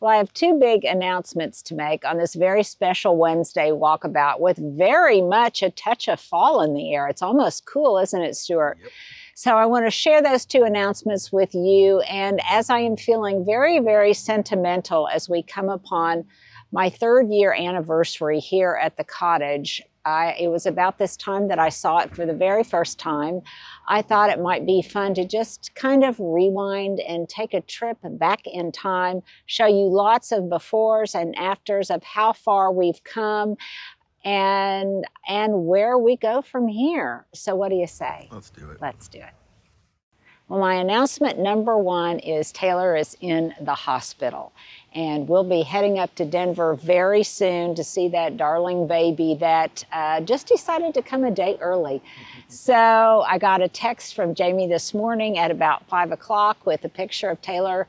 Well, I have two big announcements to make on this very special Wednesday walkabout with very much a touch of fall in the air. It's almost cool, isn't it, Stuart? Yep. So I want to share those two announcements with you. And as I am feeling very, very sentimental as we come upon my 3rd year anniversary here at the cottage, it was about this time that I saw it for the very first time. I thought it might be fun to just kind of rewind and take a trip back in time, show you lots of befores and afters of how far we've come and where we go from here. So what do you say? Let's do it. Let's do it. Well, my announcement number 1 is Taylor is in the hospital, and we'll be heading up to Denver very soon to see that darling baby that just decided to come a day early. So I got a text from Jamie this morning at about 5 o'clock with a picture of Taylor,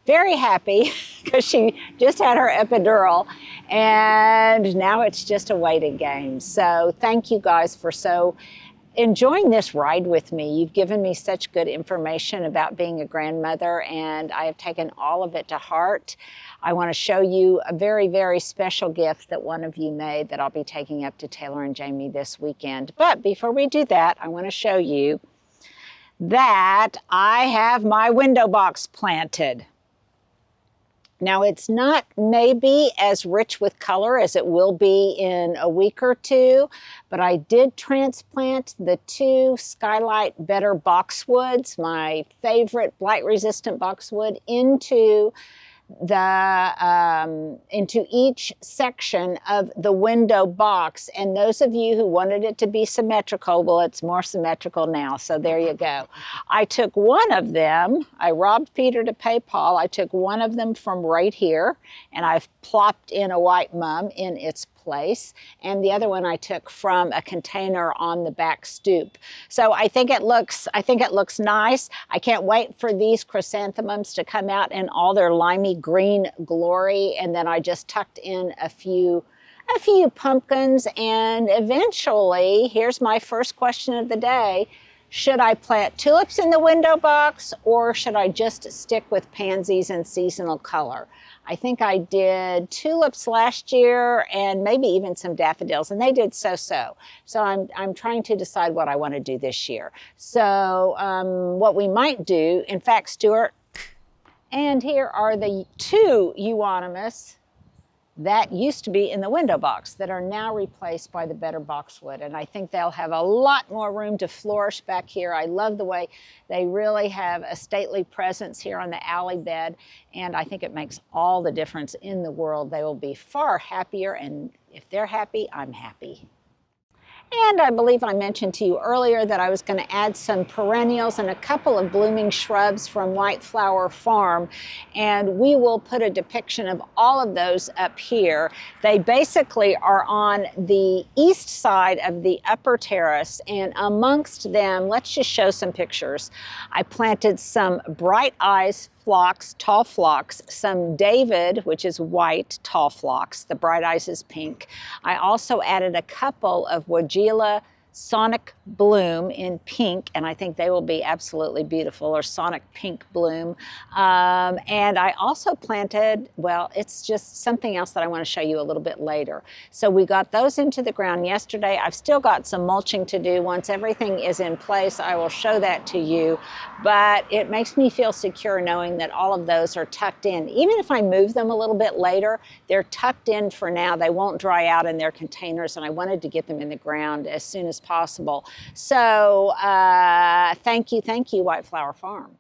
very happy because she just had her epidural, and now it's just a waiting game. So thank you guys for enjoying this ride with me. You've given me such good information about being a grandmother, and I have taken all of it to heart. I want to show you a very, very special gift that one of you made that I'll be taking up to Taylor and Jamie this weekend. But before we do that, I want to show you that I have my window box planted. Now, it's not maybe as rich with color as it will be in a week or two, but I did transplant the 2 Skylight Better boxwoods, my favorite blight-resistant boxwood, into each section of the window box. And those of you who wanted it to be symmetrical, well, it's more symmetrical now, so there you go. I took one of them, I robbed Peter to pay Paul, I took one of them from right here, and I've plopped in a white mum in its place, and the other one I took from a container on the back stoop. So I think it looks nice. I can't wait for these chrysanthemums to come out in all their limey green glory, and then I just tucked in a few pumpkins, and eventually, here's my first question of the day: should I plant tulips in the window box, or should I just stick with pansies and seasonal color? I think I did tulips last year and maybe even some daffodils, and they did so-so. So I'm trying to decide what I want to do this year. So what we might do, in fact, Stuart, and here are the 2 euonymus that used to be in the window box that are now replaced by the Better boxwood. And I think they'll have a lot more room to flourish back here. I love the way they really have a stately presence here on the alley bed. And I think it makes all the difference in the world. They will be far happier. And if they're happy, I'm happy. And I believe I mentioned to you earlier that I was going to add some perennials and a couple of blooming shrubs from White Flower Farm. And we will put a depiction of all of those up here. They basically are on the east side of the upper terrace. And amongst them, let's just show some pictures. I planted some Bright Eyes phlox, tall phlox, some David, which is white, tall phlox. The Bright Eyes is pink. I also added a couple of Weigela Sonic Bloom in pink, and I think they will be absolutely beautiful, or Sonic Pink Bloom. And I also planted, well, it's just something else that I want to show you a little bit later. So we got those into the ground yesterday. I've still got some mulching to do. Once everything is in place, I will show that to you. But it makes me feel secure knowing that all of those are tucked in. Even if I move them a little bit later, they're tucked in for now. They won't dry out in their containers, and I wanted to get them in the ground as soon as possible. So thank you, White Flower Farm.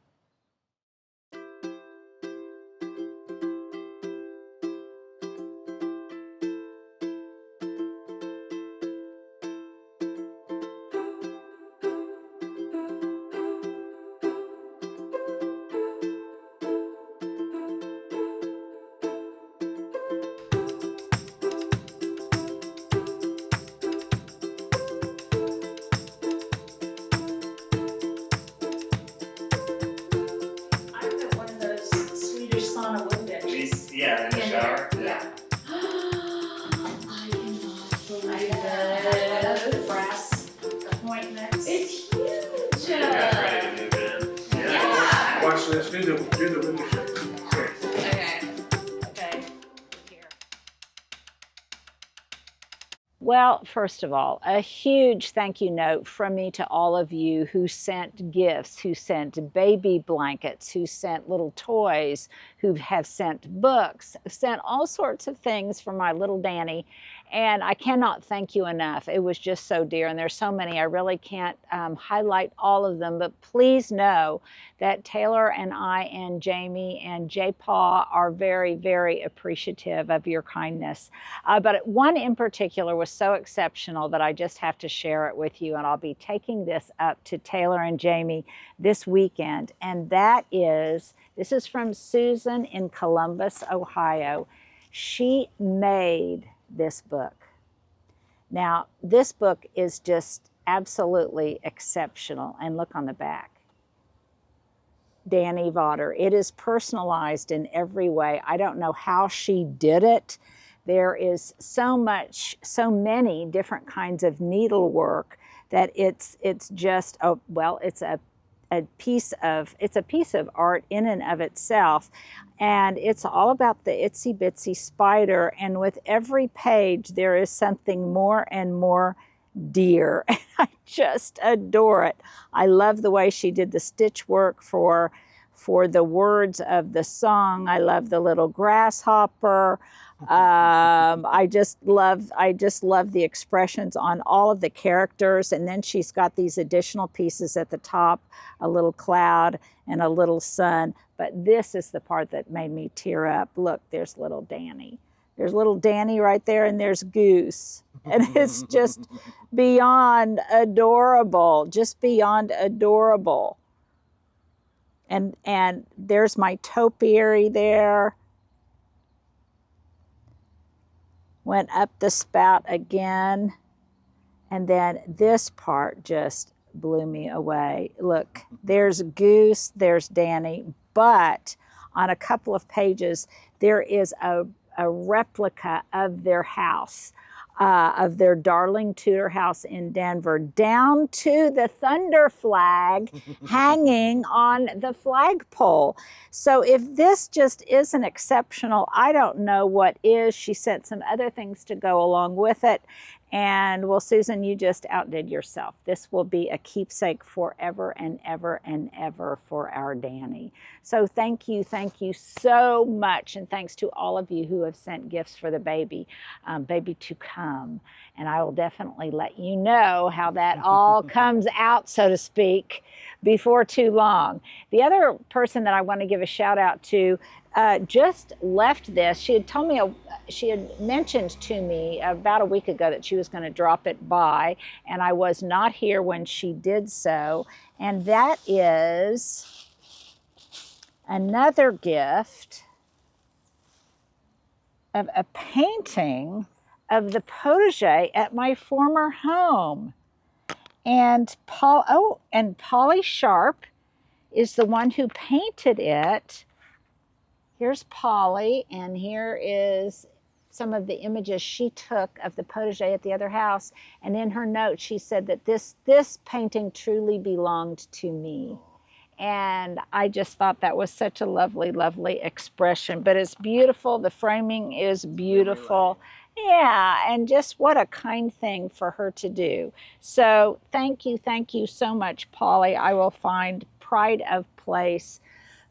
Well, first of all, a huge thank you note from me to all of you who sent gifts, who sent baby blankets, who sent little toys, who have sent books, sent all sorts of things for my little Danny. And I cannot thank you enough. It was just so dear. And there's so many, I really can't highlight all of them. But please know that Taylor and I and Jamie and J. Paw are very, very appreciative of your kindness. But one in particular was so exceptional that I just have to share it with you. And I'll be taking this up to Taylor and Jamie this weekend. And that is, this is from Susan in Columbus, Ohio. She made this book. Now, this book is just absolutely exceptional. And look on the back. Danny Vater. It is personalized in every way. I don't know how she did it. There is so many different kinds of needlework that it's just, it's a piece of art in and of itself. And it's all about the itsy bitsy spider. And with every page, there is something more and more dear. I just adore it. I love the way she did the stitch work for the words of the song. I love the little grasshopper. I just love the expressions on all of the characters. And then she's got these additional pieces at the top, a little cloud and a little sun. But this is the part that made me tear up. Look, there's little Danny. There's little Danny right there, and there's Goose. And it's just beyond adorable, just beyond adorable. And there's my topiary there. Went up the spout again. And then this part just blew me away. Look, there's Goose, there's Danny, but on a couple of pages, there is a replica of their house, of their darling Tudor house in Denver, down to the thunder flag hanging on the flagpole. So if this just isn't exceptional, I don't know what is. She sent some other things to go along with it. And well, Susan, you just outdid yourself. This will be a keepsake forever and ever and ever for our Danny. So thank you so much. And thanks to all of you who have sent gifts for the baby to come. And I will definitely let you know how that all comes out, so to speak, before too long. The other person that I want to give a shout out to just left this. She had told me, she had mentioned to me about a week ago that she was going to drop it by, and I was not here when she did so. And that is another gift of a painting of the potager at my former home. And Polly Sharp is the one who painted it. Here's Polly, and here is some of the images she took of the potager at the other house. And in her note, she said that this painting truly belonged to me. And I just thought that was such a lovely, lovely expression. But it's beautiful. The framing is beautiful. Yeah, and just what a kind thing for her to do. So thank you so much, Polly. I will find pride of place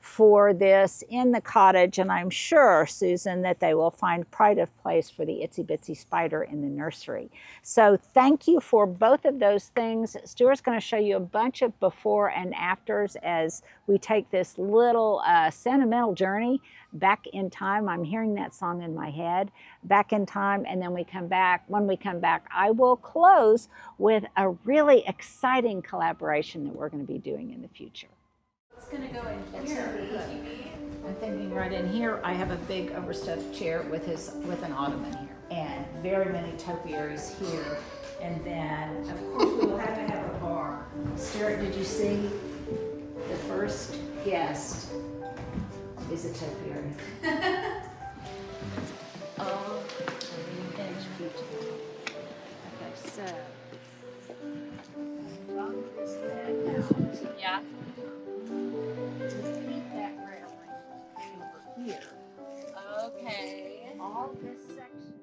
for this in the cottage, and I'm sure, Susan, that they will find pride of place for the itsy bitsy spider in the nursery. So thank you for both of those things. Stuart's going to show you a bunch of before and afters as we take this little sentimental journey back in time. I'm hearing that song in my head, back in time, and then we come back. When we come back, I will close with a really exciting collaboration that we're going to be doing in the future. It's going to go in here. I'm thinking right in here, I have a big overstuffed chair with an ottoman here, and very many topiaries here. And then, of course, we will have to have a bar. Stuart, did you see? The first guest is a topiary. Oh, that's beautiful. Okay, so run this bed out. Yeah. Keep that railing over here. Okay. All this section.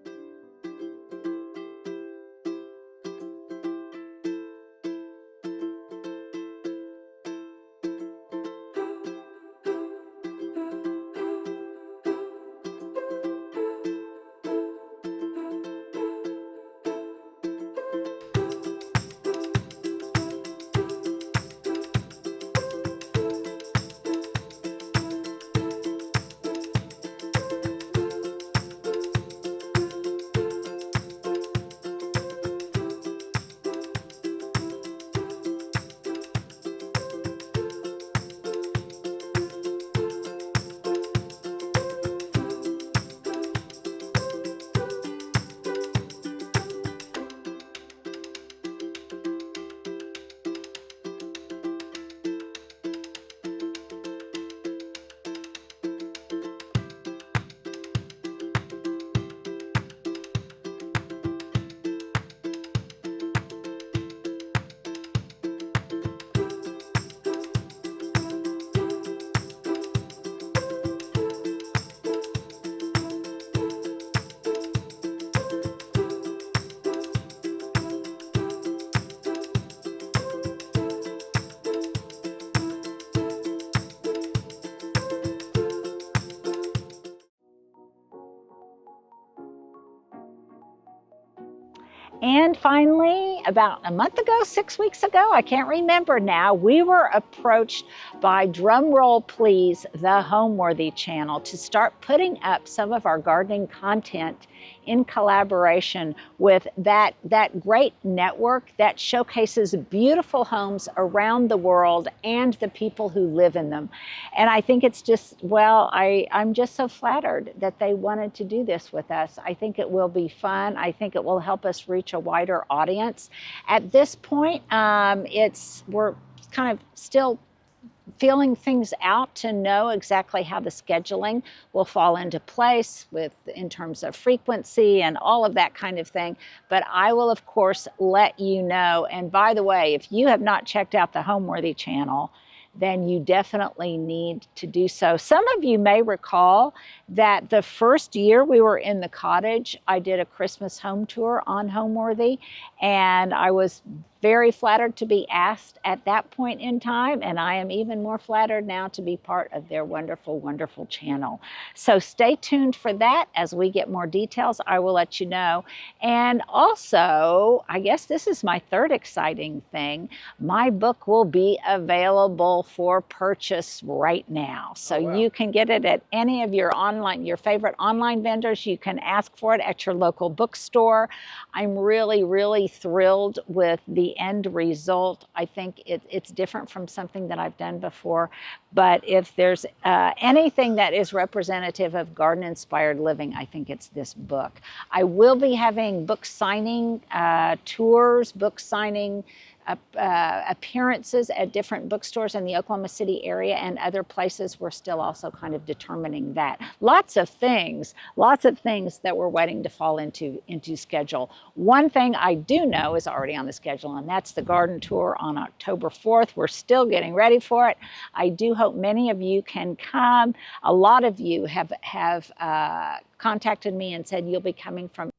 And finally, about a month ago, 6 weeks ago, I can't remember now, we were approached by, drumroll please, the Homeworthy channel to start putting up some of our gardening content in collaboration with that great network that showcases beautiful homes around the world and the people who live in them. And I think it's just, well, I'm just so flattered that they wanted to do this with us. I think it will be fun. I think it will help us reach a wider audience. At this point, we're kind of still feeling things out to know exactly how the scheduling will fall into place in terms of frequency and all of that kind of thing. But I will, of course, let you know. And by the way, if you have not checked out the Homeworthy channel, then you definitely need to do so. Some of you may recall that the first year we were in the Cottage, I did a Christmas home tour on Homeworthy, and I was very flattered to be asked at that point in time, and I am even more flattered now to be part of their wonderful, wonderful channel. So stay tuned for that. As we get more details, I will let you know. And also, I guess this is my third exciting thing, my book will be available for purchase right now. So you can get it at any of your favorite online vendors. You can ask for it at your local bookstore. I'm really, really thrilled with the end result. I think it's different from something that I've done before, but if there's anything that is representative of garden-inspired living, I think it's this book. I will be having book signing tours, book signing appearances at different bookstores in the Oklahoma City area and other places. We're still also kind of determining that. Lots of things that we're waiting to fall into schedule. One thing I do know is already on the schedule, and that's the garden tour on October 4th. We're still getting ready for it. I do hope many of you can come. A lot of you have contacted me and said you'll be coming from